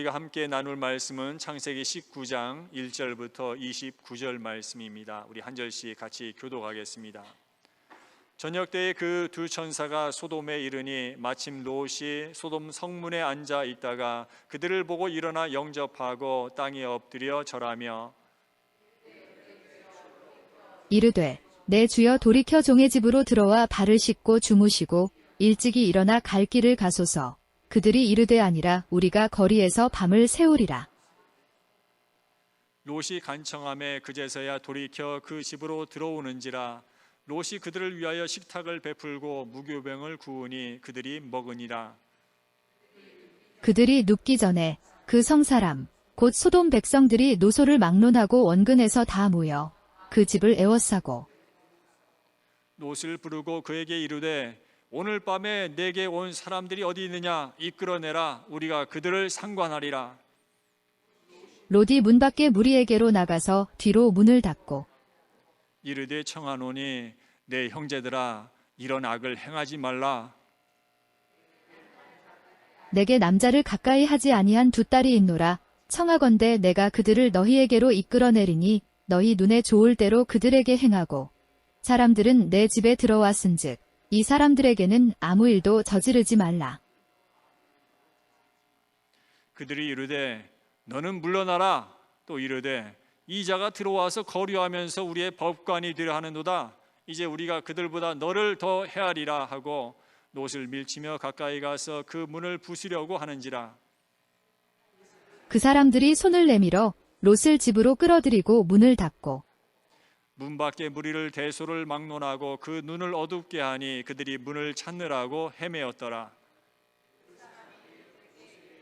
우리가 함께 나눌 말씀은 창세기 19장 1절부터 29절 말씀입니다. 우리 한 절씩 같이 교독하겠습니다. 저녁 때에 그 두 천사가 소돔에 이르니 마침 롯이 소돔 성문에 앉아 있다가 그들을 보고 일어나 영접하고 땅에 엎드려 절하며 이르되 내 주여 돌이켜 종의 집으로 들어와 발을 씻고 주무시고 일찍이 일어나 갈 길을 가소서. 그들이 이르되 아니라 우리가 거리에서 밤을 새우리라. 롯이 간청하매 그제서야 돌이켜 그 집으로 들어오는지라. 롯이 그들을 위하여 식탁을 베풀고 무교병을 구우니 그들이 먹으니라. 그들이 눕기 전에 그 성사람 곧 소돔 백성들이 노소를 막론하고 원근에서 다 모여 그 집을 에워싸고 롯을 부르고 그에게 이르되 오늘 밤에 내게 온 사람들이 어디 있느냐 이끌어내라. 우리가 그들을 상관하리라. 롯이 문 밖에 무리에게로 나가서 뒤로 문을 닫고 이르되 청하노니 내 형제들아 이런 악을 행하지 말라. 내게 남자를 가까이 하지 아니한 두 딸이 있노라. 청하건대 내가 그들을 너희에게로 이끌어내리니 너희 눈에 좋을 대로 그들에게 행하고 사람들은 내 집에 들어왔은즉 이 사람들에게는 아무 일도 저지르지 말라. 그들이 이르되 너는 물러나라. 또 이르되 이 자가 들어와서 거류하면서 우리의 법관이 되려 하는도다. 이제 우리가 그들보다 너를 더 헤아리라 하고 롯을 밀치며 가까이 가서 그 문을 부수려고 하는지라. 그 사람들이 손을 내밀어 롯을 집으로 끌어들이고 문을 닫고 문 밖에 무리를 대소를 막론하고 그 눈을 어둡게 하니 그들이 문을 찾느라고 헤매었더라.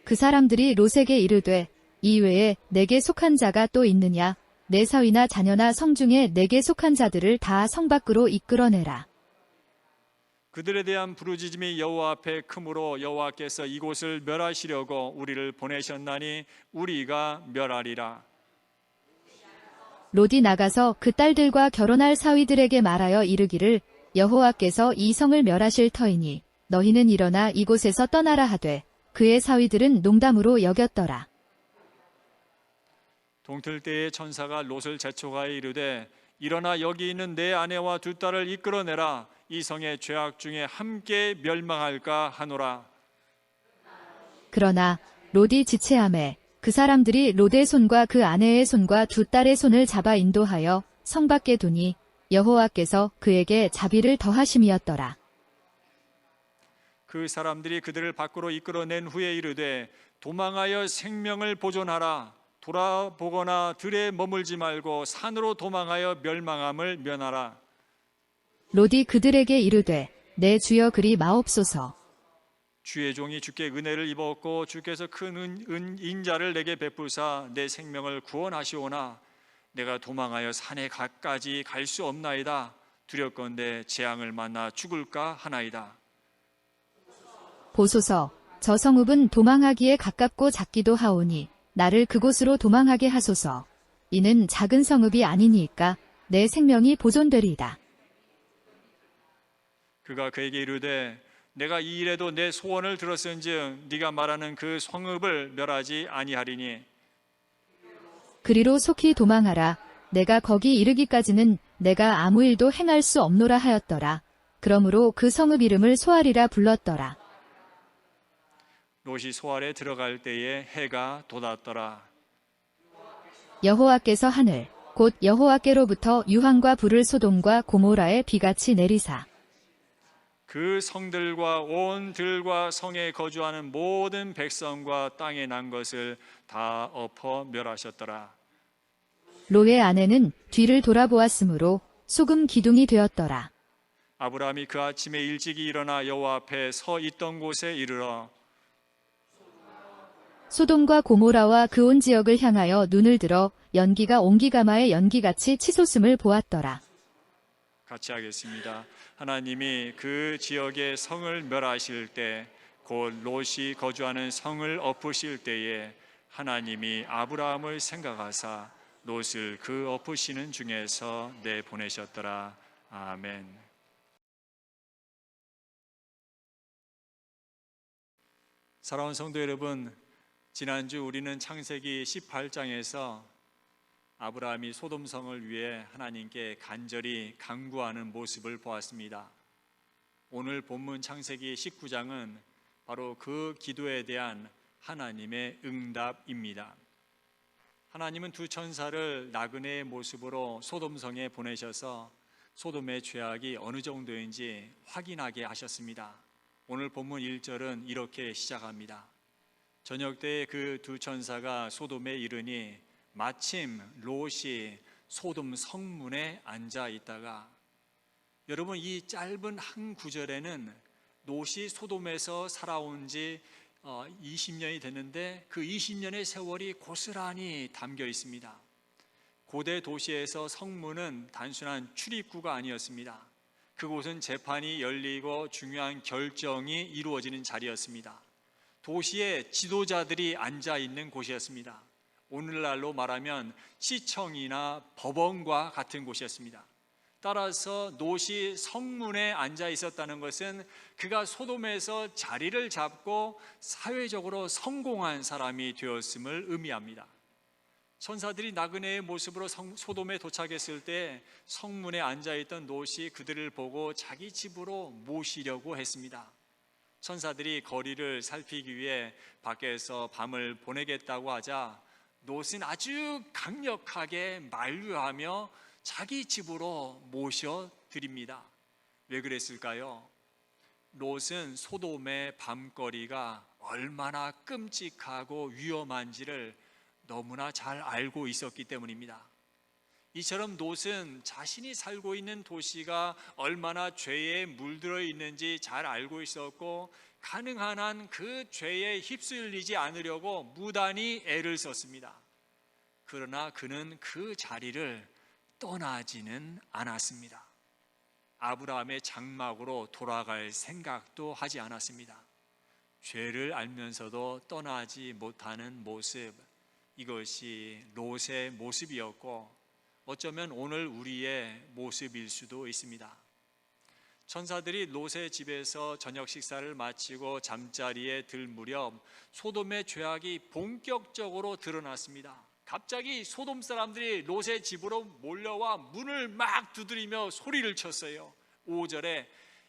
그 사람들이 롯에게 이르되 이외에 내게 속한 자가 또 있느냐? 내 사위나 자녀나 성중에 내게 속한 자들을 다 성 밖으로 이끌어내라. 그들에 대한 부르짖음이 여호와 앞에 크므로 여호와께서 이곳을 멸하시려고 우리를 보내셨나니 우리가 멸하리라. 롯이 나가서 그 딸들과 결혼할 사위들에게 말하여 이르기를 여호와께서 이 성을 멸하실 터이니 너희는 일어나 이곳에서 떠나라 하되 그의 사위들은 농담으로 여겼더라. 동틀 때에 천사가 롯을 재촉하여 이르되 일어나 여기 있는 내 아내와 두 딸을 이끌어내라. 이 성의 죄악 중에 함께 멸망할까 하노라. 그러나 롯이 지체하매 그 사람들이 롯의 손과 그 아내의 손과 두 딸의 손을 잡아 인도하여 성 밖에 두니 여호와께서 그에게 자비를 더하심이었더라. 그 사람들이 그들을 밖으로 이끌어낸 후에 이르되 도망하여 생명을 보존하라. 돌아보거나 들에 머물지 말고 산으로 도망하여 멸망함을 면하라. 롯이 그들에게 이르되 내 주여 그리 마옵소서. 주의 종이 주께 은혜를 입었고 주께서 큰 인자를 내게 베푸사 내 생명을 구원하시오나 내가 도망하여 산에 가까지 갈 수 없나이다. 두렵건대 재앙을 만나 죽을까 하나이다. 보소서, 저 성읍은 도망하기에 가깝고 작기도 하오니 나를 그곳으로 도망하게 하소서. 이는 작은 성읍이 아니니까 내 생명이 보존되리이다. 그가 그에게 이르되 내가 이 일에도 내 소원을 들었은즉 네가 말하는 그 성읍을 멸하지 아니하리니 그리로 속히 도망하라. 내가 거기 이르기까지는 내가 아무 일도 행할 수 없노라 하였더라. 그러므로 그 성읍 이름을 소알이라 불렀더라. 롯이 소알에 들어갈 때에 해가 돋았더라. 여호와께서 하늘 곧 여호와께로부터 유황과 불을 소돔과 고모라에 비같이 내리사 그 성들과 온 들과 성에 거주하는 모든 백성과 땅에 난 것을 다 엎어 멸하셨더라. 롯의 아내는 뒤를 돌아보았으므로 소금 기둥이 되었더라. 아브라함이 그 아침에 일찍이 일어나 여호와 앞에 서 있던 곳에 이르러 소돔과 고모라와 그 온 지역을 향하여 눈을 들어 연기가 옹기가마의 연기같이 치솟음을 보았더라. 같이 하겠습니다. 하나님이 그 지역의 성을 멸하실 때 곧 롯이 거주하는 성을 엎으실 때에 하나님이 아브라함을 생각하사 롯을 그 엎으시는 중에서 내보내셨더라. 아멘. 사랑하는 성도 여러분, 지난주 우리는 창세기 18장에서 아브라함이 소돔성을 위해 하나님께 간절히 간구하는 모습을 보았습니다. 오늘 본문 창세기 19장은 바로 그 기도에 대한 하나님의 응답입니다. 하나님은 두 천사를 나그네의 모습으로 소돔성에 보내셔서 소돔의 죄악이 어느 정도인지 확인하게 하셨습니다. 오늘 본문 1절은 이렇게 시작합니다. 저녁 때에 그 두 천사가 소돔에 이르니 마침 롯이 소돔 성문에 앉아 있다가, 여러분, 이 짧은 한 구절에는 롯이 소돔에서 살아온 지 20년이 됐는데 그 20년의 세월이 고스란히 담겨 있습니다. 고대 도시에서 성문은 단순한 출입구가 아니었습니다. 그곳은 재판이 열리고 중요한 결정이 이루어지는 자리였습니다. 도시의 지도자들이 앉아 있는 곳이었습니다. 오늘날로 말하면 시청이나 법원과 같은 곳이었습니다. 따라서 롯이 성문에 앉아 있었다는 것은 그가 소돔에서 자리를 잡고 사회적으로 성공한 사람이 되었음을 의미합니다. 천사들이 나그네의 모습으로 소돔에 도착했을 때 성문에 앉아있던 롯이 그들을 보고 자기 집으로 모시려고 했습니다. 천사들이 거리를 살피기 위해 밖에서 밤을 보내겠다고 하자 롯은 아주 강력하게 만류하며 자기 집으로 모셔드립니다. 왜 그랬을까요? 롯은 소돔의 밤거리가 얼마나 끔찍하고 위험한지를 너무나 잘 알고 있었기 때문입니다. 이처럼 롯은 자신이 살고 있는 도시가 얼마나 죄에 물들어 있는지 잘 알고 있었고, 가능한 한 그 죄에 휩쓸리지 않으려고 무단히 애를 썼습니다. 그러나 그는 그 자리를 떠나지는 않았습니다. 아브라함의 장막으로 돌아갈 생각도 하지 않았습니다. 죄를 알면서도 떠나지 못하는 모습, 이것이 롯의 모습이었고 어쩌면 오늘 우리의 모습일 수도 있습니다. 천사들이 롯의 집에서 저녁 식사를 마치고 잠자리에 들 무렵 소돔의 죄악이 본격적으로 드러났습니다. 갑자기 소돔 사람들이 롯의 집으로 몰려와 문을 막 두드리며 소리를 쳤어요. 5절에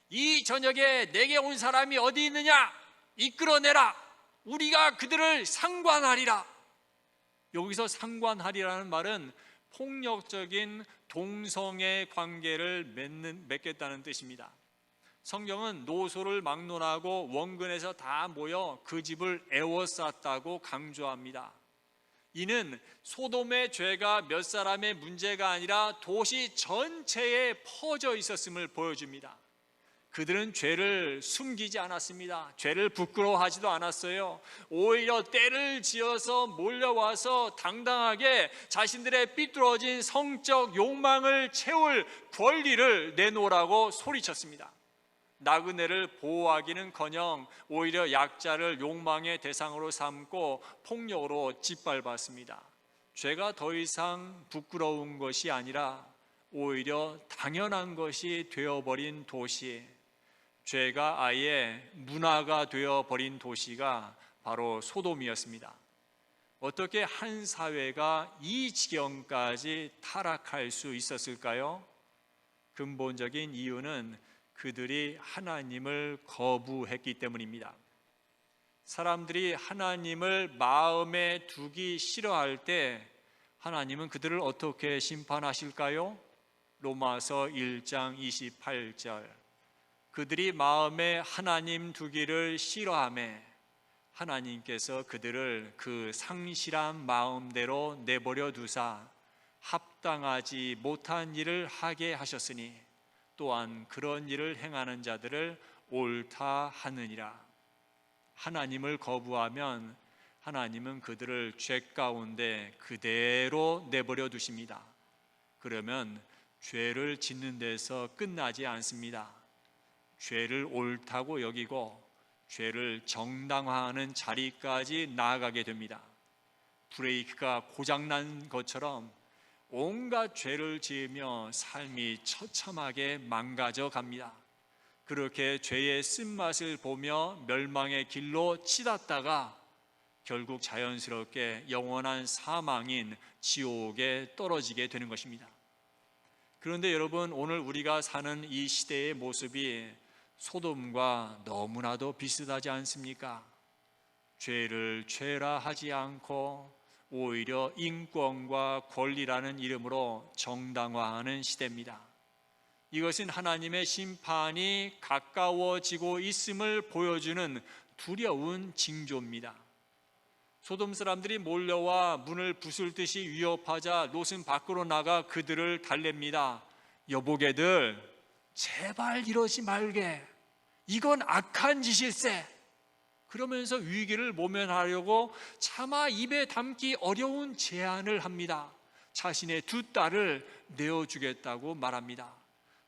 이 저녁에 내게 온 사람이 어디 있느냐? 이끌어내라. 우리가 그들을 상관하리라. 여기서 상관하리라는 말은 폭력적인 동성애 관계를 맺겠다는 뜻입니다. 성경은 노소를 막론하고 원근에서 다 모여 그 집을 에워쌌다고 강조합니다. 이는 소돔의 죄가 몇 사람의 문제가 아니라 도시 전체에 퍼져 있었음을 보여줍니다. 그들은 죄를 숨기지 않았습니다. 죄를 부끄러워하지도 않았어요. 오히려 때를 지어서 몰려와서 당당하게 자신들의 삐뚤어진 성적 욕망을 채울 권리를 내놓으라고 소리쳤습니다. 나그네를 보호하기는커녕 오히려 약자를 욕망의 대상으로 삼고 폭력으로 짓밟았습니다. 죄가 더 이상 부끄러운 것이 아니라 오히려 당연한 것이 되어버린 도시, 죄가 아예 문화가 되어버린 도시가 바로 소돔이었습니다. 어떻게 한 사회가 이 지경까지 타락할 수 있었을까요? 근본적인 이유는 그들이 하나님을 거부했기 때문입니다. 사람들이 하나님을 마음에 두기 싫어할 때 하나님은 그들을 어떻게 심판하실까요? 로마서 1장 28절, 그들이 마음에 하나님 두기를 싫어하매 하나님께서 그들을 그 상실한 마음대로 내버려 두사 합당하지 못한 일을 하게 하셨으니 또한 그런 일을 행하는 자들을 옳다 하느니라. 하나님을 거부하면 하나님은 그들을 죄 가운데 그대로 내버려 두십니다. 그러면 죄를 짓는 데서 끝나지 않습니다. 죄를 옳다고 여기고 죄를 정당화하는 자리까지 나아가게 됩니다. 브레이크가 고장난 것처럼 온갖 죄를 지으며 삶이 처참하게 망가져 갑니다. 그렇게 죄의 쓴맛을 보며 멸망의 길로 치닫다가 결국 자연스럽게 영원한 사망인 지옥에 떨어지게 되는 것입니다. 그런데 여러분, 오늘 우리가 사는 이 시대의 모습이 소돔과 너무나도 비슷하지 않습니까? 죄를 죄라 하지 않고 오히려 인권과 권리라는 이름으로 정당화하는 시대입니다. 이것은 하나님의 심판이 가까워지고 있음을 보여주는 두려운 징조입니다. 소돔 사람들이 몰려와 문을 부술듯이 위협하자 롯은 밖으로 나가 그들을 달랩니다. 여보게들, 제발 이러지 말게. 이건 악한 짓일세. 그러면서 위기를 모면하려고 차마 입에 담기 어려운 제안을 합니다. 자신의 두 딸을 내어주겠다고 말합니다.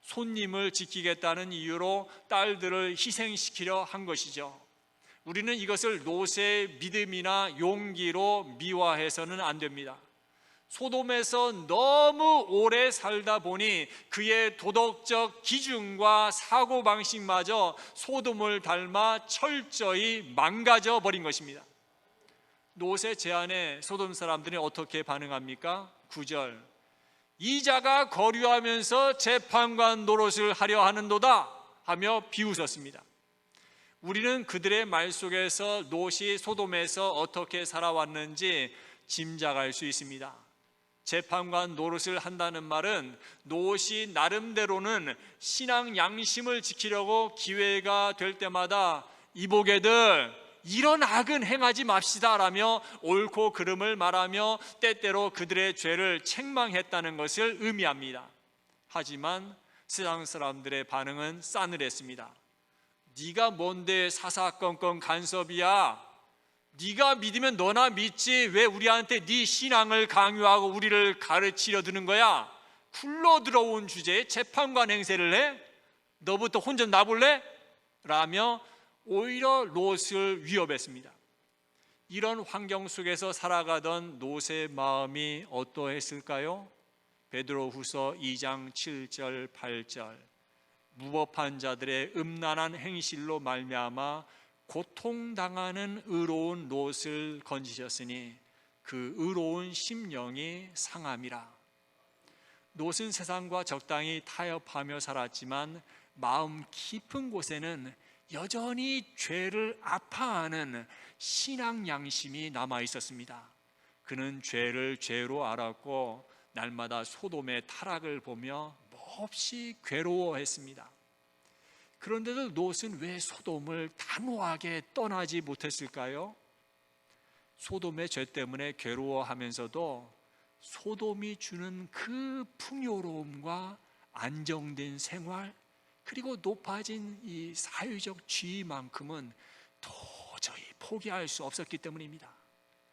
손님을 지키겠다는 이유로 딸들을 희생시키려 한 것이죠. 우리는 이것을 롯의 믿음이나 용기로 미화해서는 안 됩니다. 소돔에서 너무 오래 살다 보니 그의 도덕적 기준과 사고방식마저 소돔을 닮아 철저히 망가져 버린 것입니다. 롯의 제안에 소돔 사람들이 어떻게 반응합니까? 9절, 이자가 거류하면서 재판관 노릇을 하려 하는도다 하며 비웃었습니다. 우리는 그들의 말 속에서 롯이 소돔에서 어떻게 살아왔는지 짐작할 수 있습니다. 재판관 노릇을 한다는 말은 롯이 나름대로는 신앙 양심을 지키려고 기회가 될 때마다 이보게들, 이런 악은 행하지 맙시다 라며 옳고 그름을 말하며 때때로 그들의 죄를 책망했다는 것을 의미합니다. 하지만 세상 사람들의 반응은 싸늘했습니다. 네가 뭔데 사사건건 간섭이야? 네가 믿으면 너나 믿지 왜 우리한테 네 신앙을 강요하고 우리를 가르치려 드는 거야? 굴러 들어온 주제에 재판관 행세를 해? 너부터 혼전 나볼래? 라며 오히려 롯을 위협했습니다. 이런 환경 속에서 살아가던 롯의 마음이 어떠했을까요? 베드로후서 2장 7절 8절, 무법한 자들의 음란한 행실로 말미암아 고통당하는 의로운 롯을 건지셨으니 그 의로운 심령이 상함이라. 롯은 세상과 적당히 타협하며 살았지만 마음 깊은 곳에는 여전히 죄를 아파하는 신앙 양심이 남아 있었습니다. 그는 죄를 죄로 알았고 날마다 소돔의 타락을 보며 몹시 괴로워했습니다. 그런데도 롯은 왜 소돔을 단호하게 떠나지 못했을까요? 소돔의 죄 때문에 괴로워하면서도 소돔이 주는 그 풍요로움과 안정된 생활, 그리고 높아진 이 사회적 지위만큼은 도저히 포기할 수 없었기 때문입니다.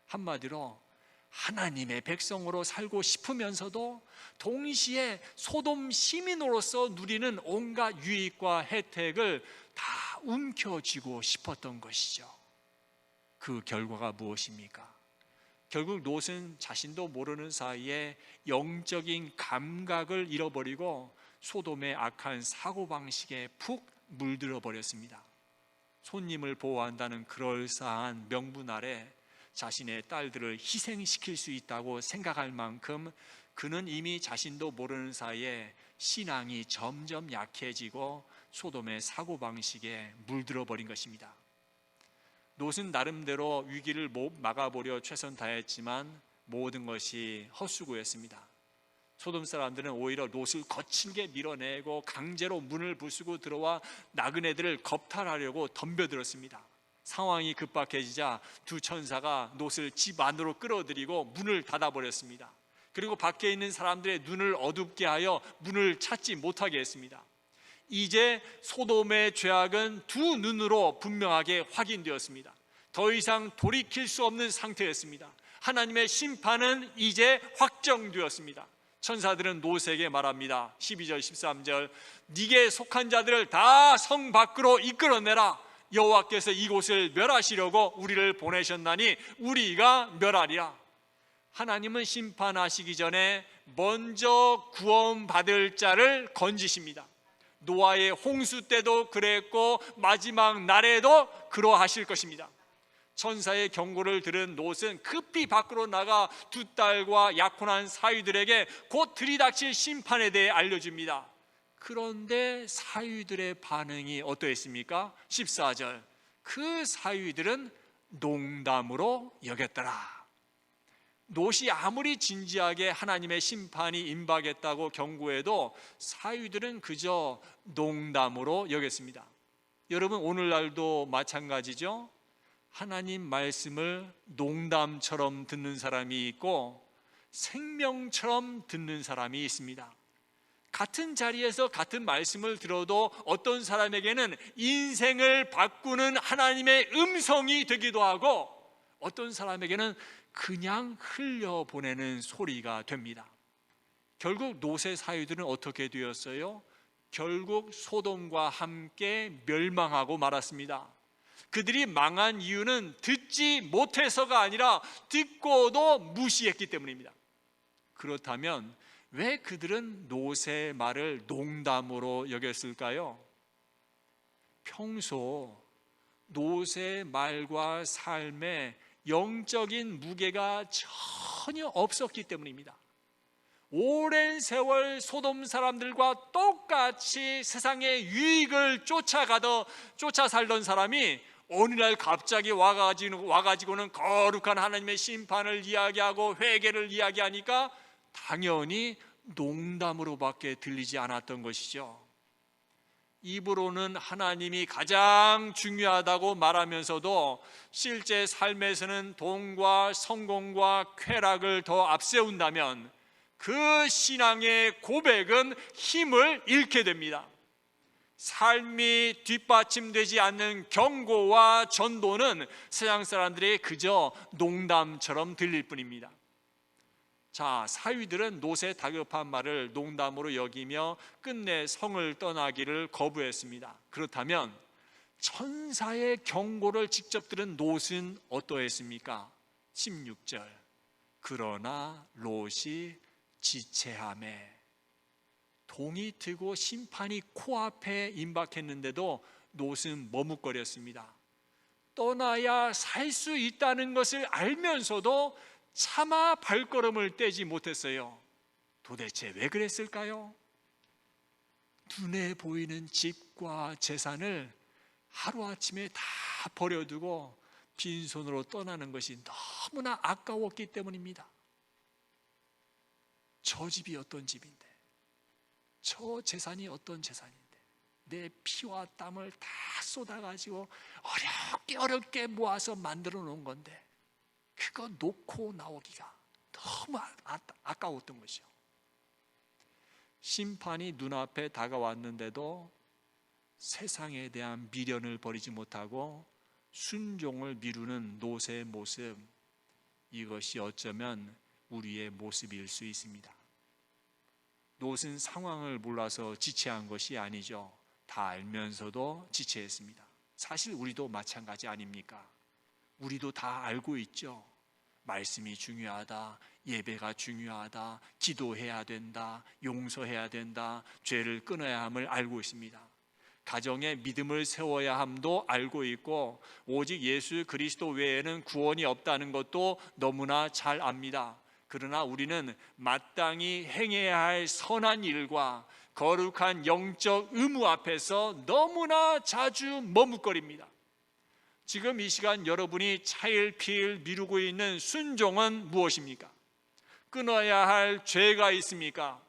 한마디로 하나님의 백성으로 살고 싶으면서도 동시에 소돔 시민으로서 누리는 온갖 유익과 혜택을 다 움켜쥐고 싶었던 것이죠. 그 결과가 무엇입니까? 결국 롯은 자신도 모르는 사이에 영적인 감각을 잃어버리고 소돔의 악한 사고방식에 푹 물들어 버렸습니다. 손님을 보호한다는 그럴싸한 명분 아래 자신의 딸들을 희생시킬 수 있다고 생각할 만큼 그는 이미 자신도 모르는 사이에 신앙이 점점 약해지고 소돔의 사고방식에 물들어 버린 것입니다. 롯은 나름대로 위기를 막아보려 최선 다했지만 모든 것이 헛수고였습니다. 소돔 사람들은 오히려 롯을 거칠게 밀어내고 강제로 문을 부수고 들어와 나그네들을 겁탈하려고 덤벼들었습니다. 상황이 급박해지자 두 천사가 롯을 집 안으로 끌어들이고 문을 닫아버렸습니다. 그리고 밖에 있는 사람들의 눈을 어둡게 하여 문을 찾지 못하게 했습니다. 이제 소돔의 죄악은 두 눈으로 분명하게 확인되었습니다. 더 이상 돌이킬 수 없는 상태였습니다. 하나님의 심판은 이제 확정되었습니다. 천사들은 롯에게 말합니다. 12절 13절, 네게 속한 자들을 다 성 밖으로 이끌어내라. 여호와께서 이곳을 멸하시려고 우리를 보내셨나니 우리가 멸하리라. 하나님은 심판하시기 전에 먼저 구원받을 자를 건지십니다. 노아의 홍수 때도 그랬고 마지막 날에도 그러하실 것입니다. 천사의 경고를 들은 롯은 급히 밖으로 나가 두 딸과 약혼한 사위들에게 곧 들이닥칠 심판에 대해 알려줍니다. 그런데 사위들의 반응이 어떠했습니까? 14절, 그 사위들은 농담으로 여겼더라. 롯이 아무리 진지하게 하나님의 심판이 임박했다고 경고해도 사위들은 그저 농담으로 여겼습니다. 여러분, 오늘날도 마찬가지죠. 하나님 말씀을 농담처럼 듣는 사람이 있고 생명처럼 듣는 사람이 있습니다. 같은 자리에서 같은 말씀을 들어도 어떤 사람에게는 인생을 바꾸는 하나님의 음성이 되기도 하고 어떤 사람에게는 그냥 흘려보내는 소리가 됩니다. 결국 롯의 사위들은 어떻게 되었어요? 결국 소돔과 함께 멸망하고 말았습니다. 그들이 망한 이유는 듣지 못해서가 아니라 듣고도 무시했기 때문입니다. 그렇다면 왜 그들은 롯의 말을 농담으로 여겼을까요? 평소 롯의 말과 삶에 영적인 무게가 전혀 없었기 때문입니다. 오랜 세월 소돔 사람들과 똑같이 세상의 유익을 쫓아 살던 사람이 어느 날 갑자기 와가지고는 거룩한 하나님의 심판을 이야기하고 회개를 이야기하니까 당연히 농담으로밖에 들리지 않았던 것이죠. 입으로는 하나님이 가장 중요하다고 말하면서도 실제 삶에서는 돈과 성공과 쾌락을 더 앞세운다면 그 신앙의 고백은 힘을 잃게 됩니다. 삶이 뒷받침되지 않는 경고와 전도는 세상 사람들이 그저 농담처럼 들릴 뿐입니다. 자, 사위들은 롯의 다급한 말을 농담으로 여기며 끝내 성을 떠나기를 거부했습니다. 그렇다면 천사의 경고를 직접 들은 롯은 어떠했습니까? 16절, 그러나 롯이 지체하매. 동이 트고 심판이 코앞에 임박했는데도 롯은 머뭇거렸습니다. 떠나야 살 수 있다는 것을 알면서도 차마 발걸음을 떼지 못했어요. 도대체 왜 그랬을까요? 눈에 보이는 집과 재산을 하루아침에 다 버려두고 빈손으로 떠나는 것이 너무나 아까웠기 때문입니다. 저 집이 어떤 집인데, 저 재산이 어떤 재산인데, 내 피와 땀을 다 쏟아가지고 어렵게 모아서 만들어 놓은 건데 그거 놓고 나오기가 너무 아까웠던 것이요. 심판이 눈앞에 다가왔는데도 세상에 대한 미련을 버리지 못하고 순종을 미루는 롯의 모습, 이것이 어쩌면 우리의 모습일 수 있습니다. 롯은 상황을 몰라서 지체한 것이 아니죠. 다 알면서도 지체했습니다. 사실 우리도 마찬가지 아닙니까? 우리도 다 알고 있죠. 말씀이 중요하다, 예배가 중요하다, 기도해야 된다, 용서해야 된다, 죄를 끊어야 함을 알고 있습니다. 가정에 믿음을 세워야 함도 알고 있고 오직 예수 그리스도 외에는 구원이 없다는 것도 너무나 잘 압니다. 그러나 우리는 마땅히 행해야 할 선한 일과 거룩한 영적 의무 앞에서 너무나 자주 머뭇거립니다. 지금 이 시간 여러분이 차일피일 미루고 있는 순종은 무엇입니까? 끊어야 할 죄가 있습니까?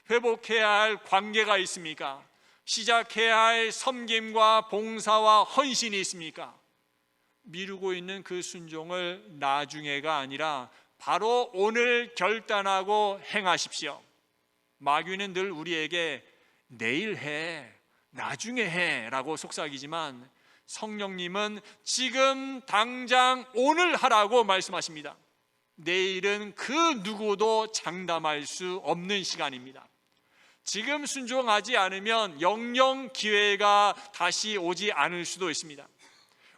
회복해야 할 관계가 있습니까? 시작해야 할 섬김과 봉사와 헌신이 있습니까? 미루고 있는 그 순종을 나중에가 아니라 바로 오늘 결단하고 행하십시오. 마귀는 늘 우리에게 내일 해, 나중에 해 라고 속삭이지만 성령님은 지금 당장 오늘 하라고 말씀하십니다. 내일은 그 누구도 장담할 수 없는 시간입니다. 지금 순종하지 않으면 영영 기회가 다시 오지 않을 수도 있습니다.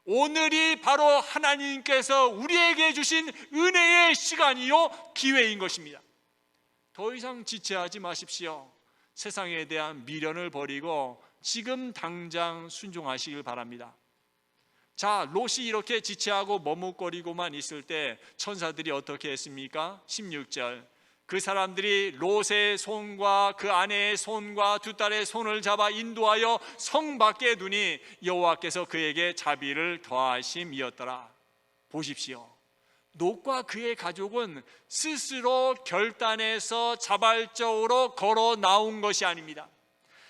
오늘이 바로 하나님께서 우리에게 주신 은혜의 시간이요 기회인 것입니다. 더 이상 지체하지 마십시오. 세상에 대한 미련을 버리고 지금 당장 순종하시길 바랍니다. 자, 롯이 이렇게 지체하고 머뭇거리고만 있을 때 천사들이 어떻게 했습니까? 16절, 그 사람들이 롯의 손과 그 아내의 손과 두 딸의 손을 잡아 인도하여 성 밖에 두니 여호와께서 그에게 자비를 더하심이었더라. 보십시오, 롯과 그의 가족은 스스로 결단해서 자발적으로 걸어 나온 것이 아닙니다.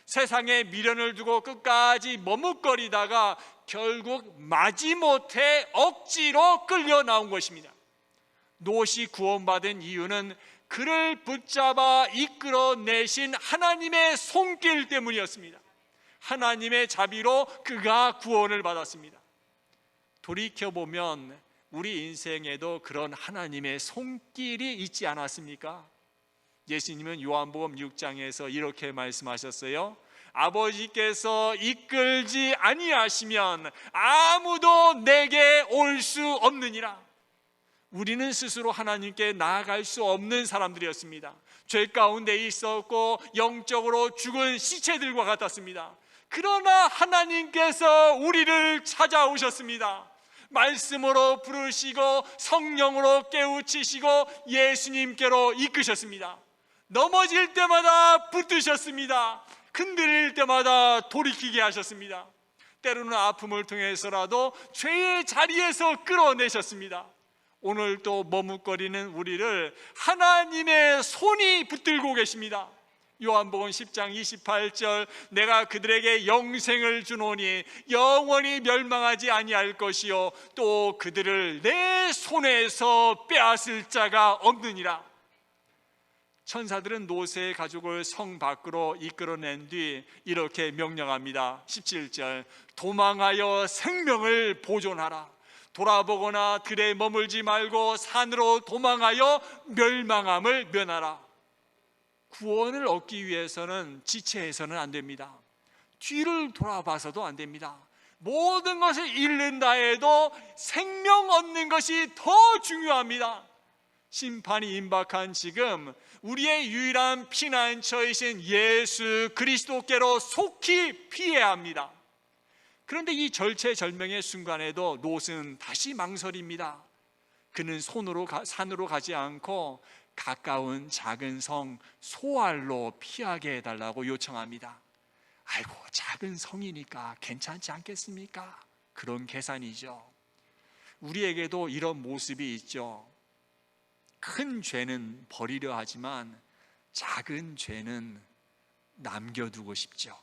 세상에 미련을 두고 끝까지 머뭇거리다가 결국 마지못해 억지로 끌려 나온 것입니다. 롯이 구원받은 이유는 그를 붙잡아 이끌어내신 하나님의 손길 때문이었습니다. 하나님의 자비로 그가 구원을 받았습니다. 돌이켜보면 우리 인생에도 그런 하나님의 손길이 있지 않았습니까? 예수님은 요한복음 6장에서 이렇게 말씀하셨어요. 아버지께서 이끌지 아니하시면 아무도 내게 올 수 없느니라. 우리는 스스로 하나님께 나아갈 수 없는 사람들이었습니다. 죄 가운데 있었고 영적으로 죽은 시체들과 같았습니다. 그러나 하나님께서 우리를 찾아오셨습니다. 말씀으로 부르시고 성령으로 깨우치시고 예수님께로 이끄셨습니다. 넘어질 때마다 붙드셨습니다. 흔들릴 때마다 돌이키게 하셨습니다. 때로는 아픔을 통해서라도 죄의 자리에서 끌어내셨습니다. 오늘 또 머뭇거리는 우리를 하나님의 손이 붙들고 계십니다. 요한복음 10장 28절, 내가 그들에게 영생을 주노니 영원히 멸망하지 아니할 것이요 또 그들을 내 손에서 빼앗을 자가 없느니라. 천사들은 롯의 가족을 성 밖으로 이끌어낸 뒤 이렇게 명령합니다. 17절, 도망하여 생명을 보존하라. 돌아보거나 들에 머물지 말고 산으로 도망하여 멸망함을 면하라. 구원을 얻기 위해서는 지체해서는 안 됩니다. 뒤를 돌아봐서도 안 됩니다. 모든 것을 잃는다 해도 생명 얻는 것이 더 중요합니다. 심판이 임박한 지금 우리의 유일한 피난처이신 예수 그리스도께로 속히 피해야 합니다. 그런데 이 절체절명의 순간에도 롯은 다시 망설입니다. 그는 산으로 가지 않고 가까운 작은 성 소알로 피하게 해달라고 요청합니다. 아이고, 작은 성이니까 괜찮지 않겠습니까? 그런 계산이죠. 우리에게도 이런 모습이 있죠. 큰 죄는 버리려 하지만 작은 죄는 남겨두고 싶죠.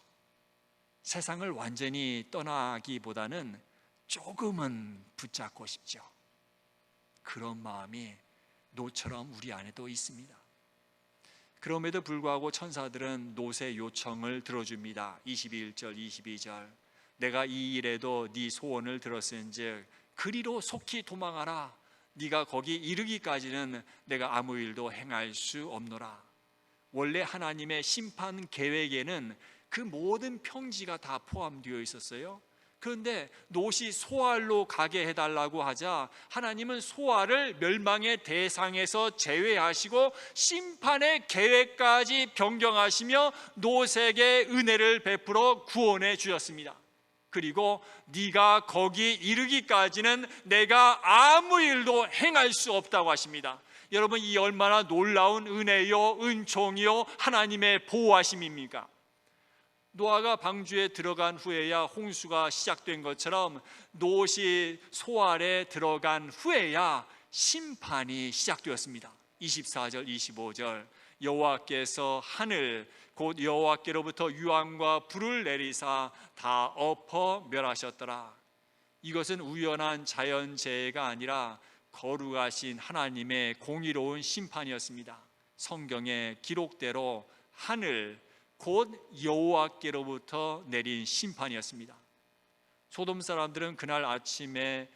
세상을 완전히 떠나기보다는 조금은 붙잡고 싶죠. 그런 마음이 롯처럼 우리 안에도 있습니다. 그럼에도 불구하고 천사들은 롯의 요청을 들어줍니다. 21절 22절, 내가 이 일에도 네 소원을 들었은즉 그리로 속히 도망하라. 네가 거기 이르기까지는 내가 아무 일도 행할 수 없노라. 원래 하나님의 심판 계획에는 그 모든 평지가 다 포함되어 있었어요. 그런데 롯이 소알로 가게 해달라고 하자 하나님은 소알을 멸망의 대상에서 제외하시고 심판의 계획까지 변경하시며 롯에게 은혜를 베풀어 구원해 주셨습니다. 그리고 네가 거기 이르기까지는 내가 아무 일도 행할 수 없다고 하십니다. 여러분, 이 얼마나 놀라운 은혜요 은총이요 하나님의 보호하심입니까? 노아가 방주에 들어간 후에야 홍수가 시작된 것처럼 롯이 소알에 들어간 후에야 심판이 시작되었습니다. 24절 25절, 여호와께서 하늘 곧 여호와께로부터 유황과 불을 내리사 다 엎어 멸하셨더라. 이것은 우연한 자연재해가 아니라 거룩하신 하나님의 공의로운 심판이었습니다. 성경의 기록대로 하늘 곧 여호와께로부터 내린 심판이었습니다. 소돔 사람들은 그날 아침에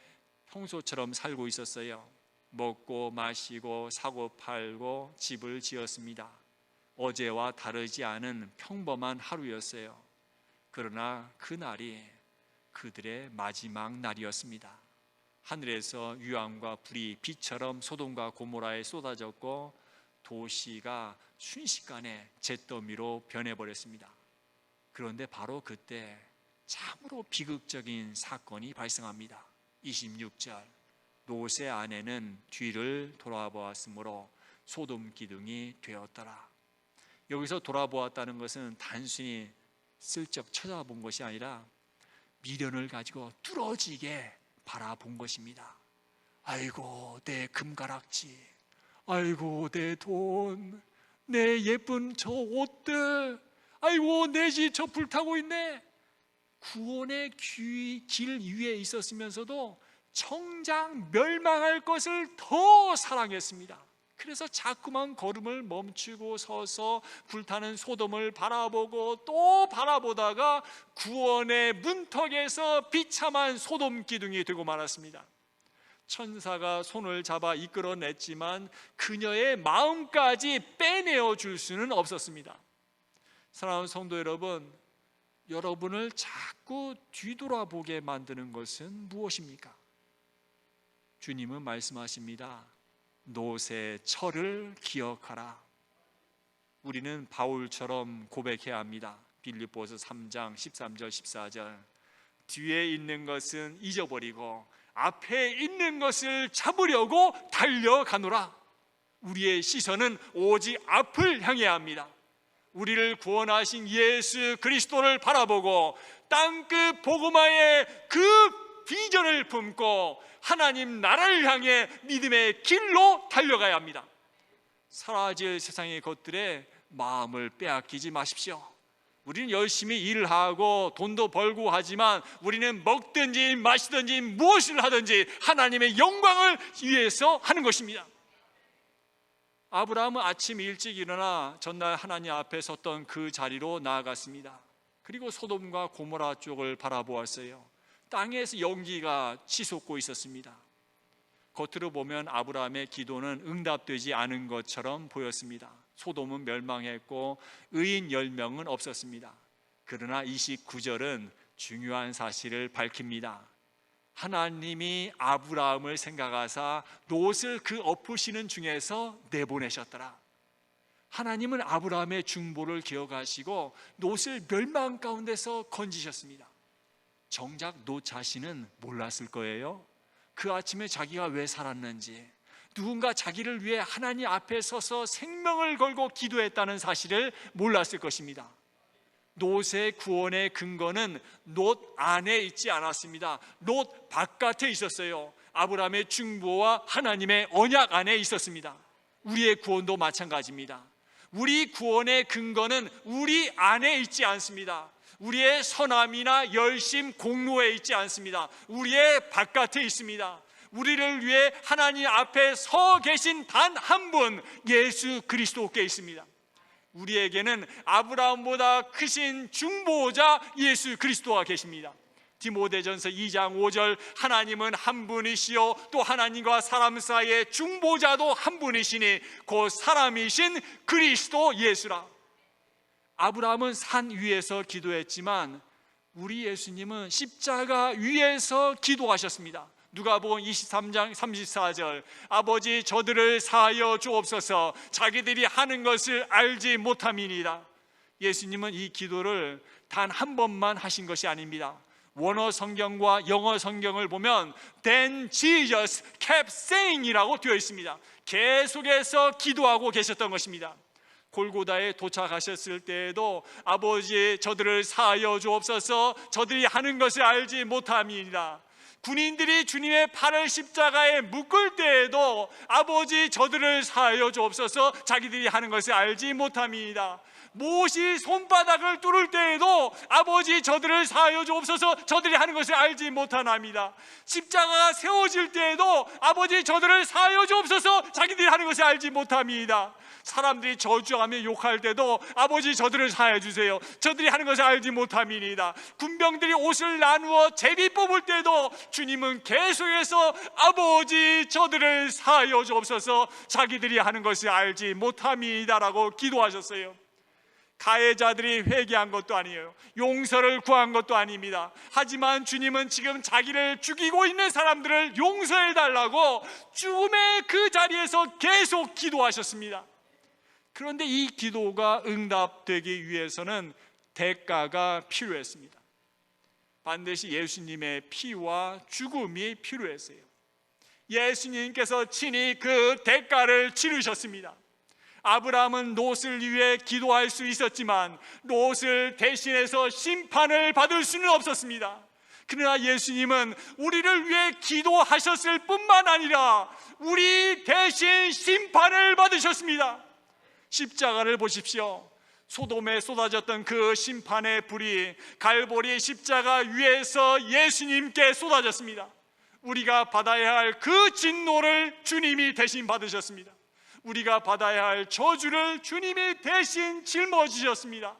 평소처럼 살고 있었어요. 먹고 마시고 사고 팔고 집을 지었습니다. 어제와 다르지 않은 평범한 하루였어요. 그러나 그날이 그들의 마지막 날이었습니다. 하늘에서 유황과 불이 비처럼 소돔과 고모라에 쏟아졌고 도시가 순식간에 잿더미로 변해버렸습니다. 그런데 바로 그때 참으로 비극적인 사건이 발생합니다. 26절, 롯의 아내는 뒤를 돌아보았으므로 소돔 기둥이 되었더라. 여기서 돌아보았다는 것은 단순히 슬쩍 쳐다본 것이 아니라 미련을 가지고 뚫어지게 바라본 것입니다. 아이고 내 금가락지, 아이고 내 돈, 내 예쁜 저 옷들, 아이고 내 집 저 불타고 있네. 구원의 길 위에 있었으면서도 정작 멸망할 것을 더 사랑했습니다. 그래서 자꾸만 걸음을 멈추고 서서 불타는 소돔을 바라보고 또 바라보다가 구원의 문턱에서 비참한 소돔 기둥이 되고 말았습니다. 천사가 손을 잡아 이끌어냈지만 그녀의 마음까지 빼내어 줄 수는 없었습니다. 사랑하는 성도 여러분, 여러분을 자꾸 뒤돌아보게 만드는 것은 무엇입니까? 주님은 말씀하십니다. 롯의 철을 기억하라. 우리는 바울처럼 고백해야 합니다. 빌립보서 3장 13절 14절, 뒤에 있는 것은 잊어버리고 앞에 있는 것을 잡으려고 달려가노라. 우리의 시선은 오직 앞을 향해야 합니다. 우리를 구원하신 예수 그리스도를 바라보고 땅끝 복음화의 그 비전을 품고 하나님 나라를 향해 믿음의 길로 달려가야 합니다. 사라질 세상의 것들에 마음을 빼앗기지 마십시오. 우리는 열심히 일을 하고 돈도 벌고 하지만 우리는 먹든지 마시든지 무엇을 하든지 하나님의 영광을 위해서 하는 것입니다. 아브라함은 아침 일찍 일어나 전날 하나님 앞에 섰던 그 자리로 나아갔습니다. 그리고 소돔과 고모라 쪽을 바라보았어요. 땅에서 연기가 치솟고 있었습니다. 겉으로 보면 아브라함의 기도는 응답되지 않은 것처럼 보였습니다. 소돔은 멸망했고 의인 10명은 없었습니다. 그러나 29절은 중요한 사실을 밝힙니다. 하나님이 아브라함을 생각하사 롯을 그 엎으시는 중에서 내보내셨더라. 하나님은 아브라함의 중보를 기억하시고 롯을 멸망 가운데서 건지셨습니다. 정작 롯 자신은 몰랐을 거예요. 그 아침에 자기가 왜 살았는지, 누군가 자기를 위해 하나님 앞에 서서 생명을 걸고 기도했다는 사실을 몰랐을 것입니다. 롯의 구원의 근거는 롯 안에 있지 않았습니다. 롯 바깥에 있었어요. 아브라함의 중보와 하나님의 언약 안에 있었습니다. 우리의 구원도 마찬가지입니다. 우리 구원의 근거는 우리 안에 있지 않습니다. 우리의 선함이나 열심, 공로에 있지 않습니다. 우리의 바깥에 있습니다. 우리를 위해 하나님 앞에 서 계신 단 한 분, 예수 그리스도께 있습니다. 우리에게는 아브라함보다 크신 중보자 예수 그리스도가 계십니다. 디모데전서 2장 5절, 하나님은 한 분이시요 또 하나님과 사람 사이의 중보자도 한 분이시니 곧 사람이신 그리스도 예수라. 아브라함은 산 위에서 기도했지만 우리 예수님은 십자가 위에서 기도하셨습니다. 누가복음 23장 34절, 아버지 저들을 사하여 주옵소서, 자기들이 하는 것을 알지 못함이니이다. 예수님은 이 기도를 단 한 번만 하신 것이 아닙니다. 원어 성경과 영어 성경을 보면 Then Jesus kept saying이라고 되어 있습니다. 계속해서 기도하고 계셨던 것입니다. 골고다에 도착하셨을 때에도 아버지 저들을 사하여 주옵소서, 저들이 하는 것을 알지 못함이니이다. 군인들이 주님의 팔을 십자가에 묶을 때에도 아버지 저들을 사하여 주옵소서, 자기들이 하는 것을 알지 못함이니이다. 못이 손바닥을 뚫을 때에도 아버지 저들을 사하여 주옵소서, 저들이 하는 것을 알지 못하나이다. 십자가가 세워질 때에도 아버지 저들을 사하여 주옵소서, 자기들이 하는 것을 알지 못함이다. 사람들이 저주하며 욕할 때도 아버지 저들을 사하여 주세요, 저들이 하는 것을 알지 못함이니이다. 군병들이 옷을 나누어 제비 뽑을 때도 주님은 계속해서 아버지 저들을 사하여 주옵소서, 자기들이 하는 것을 알지 못함이니이다라고 기도하셨어요. 가해자들이 회개한 것도 아니에요. 용서를 구한 것도 아닙니다. 하지만 주님은 지금 자기를 죽이고 있는 사람들을 용서해달라고 죽음의 그 자리에서 계속 기도하셨습니다. 그런데 이 기도가 응답되기 위해서는 대가가 필요했습니다. 반드시 예수님의 피와 죽음이 필요했어요. 예수님께서 친히 그 대가를 치르셨습니다. 아브라함은 롯을 위해 기도할 수 있었지만 롯을 대신해서 심판을 받을 수는 없었습니다. 그러나 예수님은 우리를 위해 기도하셨을 뿐만 아니라 우리 대신 심판을 받으셨습니다. 십자가를 보십시오. 소돔에 쏟아졌던 그 심판의 불이 갈보리 십자가 위에서 예수님께 쏟아졌습니다. 우리가 받아야 할 그 진노를 주님이 대신 받으셨습니다. 우리가 받아야 할 저주를 주님이 대신 짊어지셨습니다.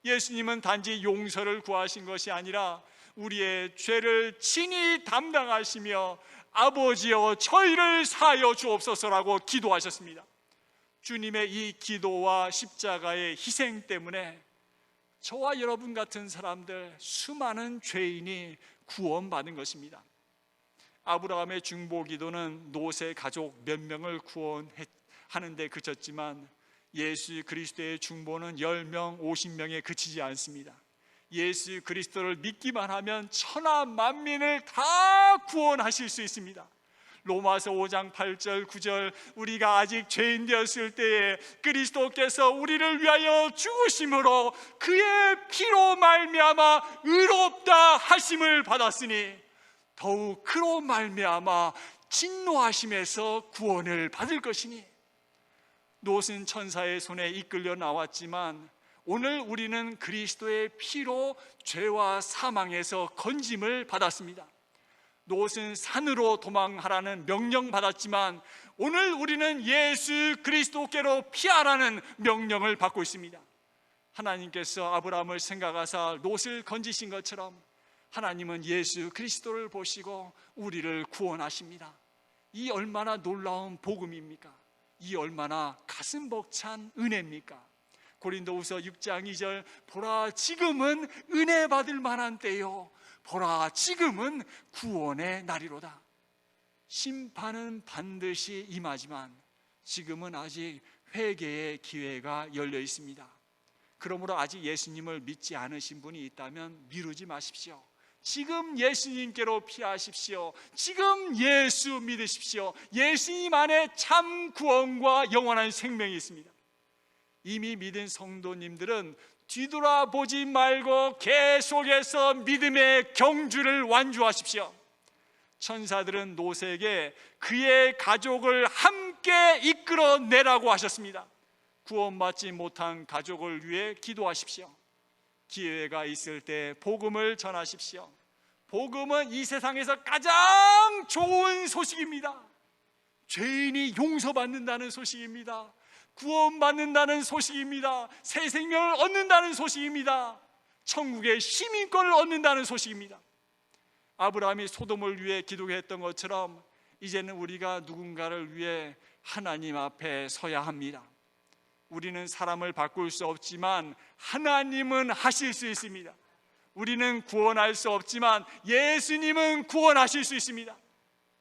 예수님은 단지 용서를 구하신 것이 아니라 우리의 죄를 친히 담당하시며 아버지여 저희를 사하여 주옵소서라고 기도하셨습니다. 주님의 이 기도와 십자가의 희생 때문에 저와 여러분 같은 사람들, 수많은 죄인이 구원받은 것입니다. 아브라함의 중보 기도는 롯의 가족 몇 명을 구원하는 데 그쳤지만 예수 그리스도의 중보는 10명, 50명에 그치지 않습니다. 예수 그리스도를 믿기만 하면 천하 만민을 다 구원하실 수 있습니다. 로마서 5장 8절 9절 우리가 아직 죄인 되었을 때에 그리스도께서 우리를 위하여 죽으심으로 그의 피로 말미암아 의롭다 하심을 받았으니 더욱 그로 말미암아 진노하심에서 구원을 받을 것이니. 롯은 천사의 손에 이끌려 나왔지만 오늘 우리는 그리스도의 피로 죄와 사망에서 건짐을 받았습니다. 롯은 산으로 도망하라는 명령 받았지만 오늘 우리는 예수 그리스도께로 피하라는 명령을 받고 있습니다. 하나님께서 아브라함을 생각하사 롯을 건지신 것처럼 하나님은 예수 그리스도를 보시고 우리를 구원하십니다. 이 얼마나 놀라운 복음입니까? 이 얼마나 가슴 벅찬 은혜입니까? 고린도후서 6장 2절 보라 지금은 은혜 받을 만한 때요 보라 지금은 구원의 날이로다. 심판은 반드시 임하지만 지금은 아직 회개의 기회가 열려 있습니다. 그러므로 아직 예수님을 믿지 않으신 분이 있다면 미루지 마십시오. 지금 예수님께로 피하십시오. 지금 예수 믿으십시오. 예수님 안에 참 구원과 영원한 생명이 있습니다. 이미 믿은 성도님들은 뒤돌아보지 말고 계속해서 믿음의 경주를 완주하십시오. 천사들은 롯에게 그의 가족을 함께 이끌어내라고 하셨습니다. 구원받지 못한 가족을 위해 기도하십시오. 기회가 있을 때 복음을 전하십시오. 복음은 이 세상에서 가장 좋은 소식입니다. 죄인이 용서받는다는 소식입니다. 구원받는다는 소식입니다. 새 생명을 얻는다는 소식입니다. 천국의 시민권을 얻는다는 소식입니다. 아브라함이 소돔을 위해 기도했던 것처럼 이제는 우리가 누군가를 위해 하나님 앞에 서야 합니다. 우리는 사람을 바꿀 수 없지만 하나님은 하실 수 있습니다. 우리는 구원할 수 없지만 예수님은 구원하실 수 있습니다.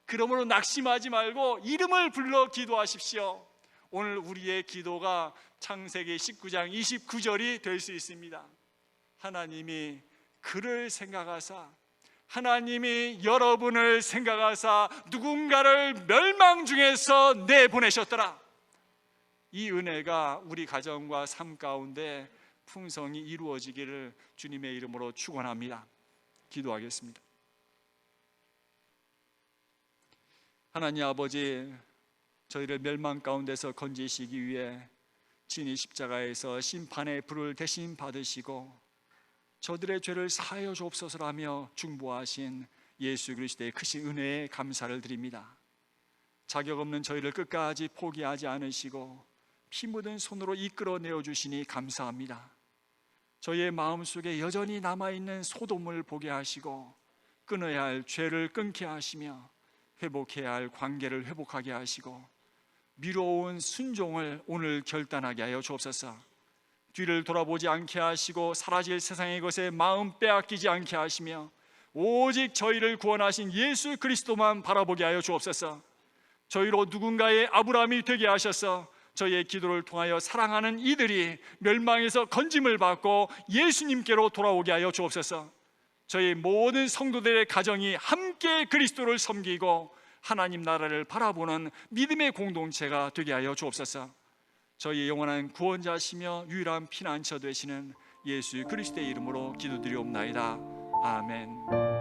그러므로 낙심하지 말고 이름을 불러 기도하십시오. 오늘 우리의 기도가 창세기 19장 29절이 될 수 있습니다. 하나님이 그를 생각하사, 하나님이 여러분을 생각하사 누군가를 멸망 중에서 내보내셨더라. 이 은혜가 우리 가정과 삶 가운데 풍성히 이루어지기를 주님의 이름으로 축원합니다. 기도하겠습니다. 하나님 아버지, 저희를 멸망 가운데서 건지시기 위해 친히 십자가에서 심판의 불을 대신 받으시고 저들의 죄를 사하여 주옵소서라며 중보하신 예수 그리스도의 크신 은혜에 감사를 드립니다. 자격 없는 저희를 끝까지 포기하지 않으시고 피 묻은 손으로 이끌어내어 주시니 감사합니다. 저희의 마음속에 여전히 남아있는 소돔을 보게 하시고 끊어야 할 죄를 끊게 하시며 회복해야 할 관계를 회복하게 하시고 미뤄온 순종을 오늘 결단하게 하여 주옵소서. 뒤를 돌아보지 않게 하시고 사라질 세상의 것에 마음 빼앗기지 않게 하시며 오직 저희를 구원하신 예수 그리스도만 바라보게 하여 주옵소서. 저희로 누군가의 아브라함이 되게 하셔서 저희의 기도를 통하여 사랑하는 이들이 멸망에서 건짐을 받고 예수님께로 돌아오게 하여 주옵소서. 저희 모든 성도들의 가정이 함께 그리스도를 섬기고 하나님 나라를 바라보는 믿음의 공동체가 되게 하여 주옵소서. 저희의 영원한 구원자시며 유일한 피난처 되시는 예수 그리스도의 이름으로 기도드리옵나이다. 아멘.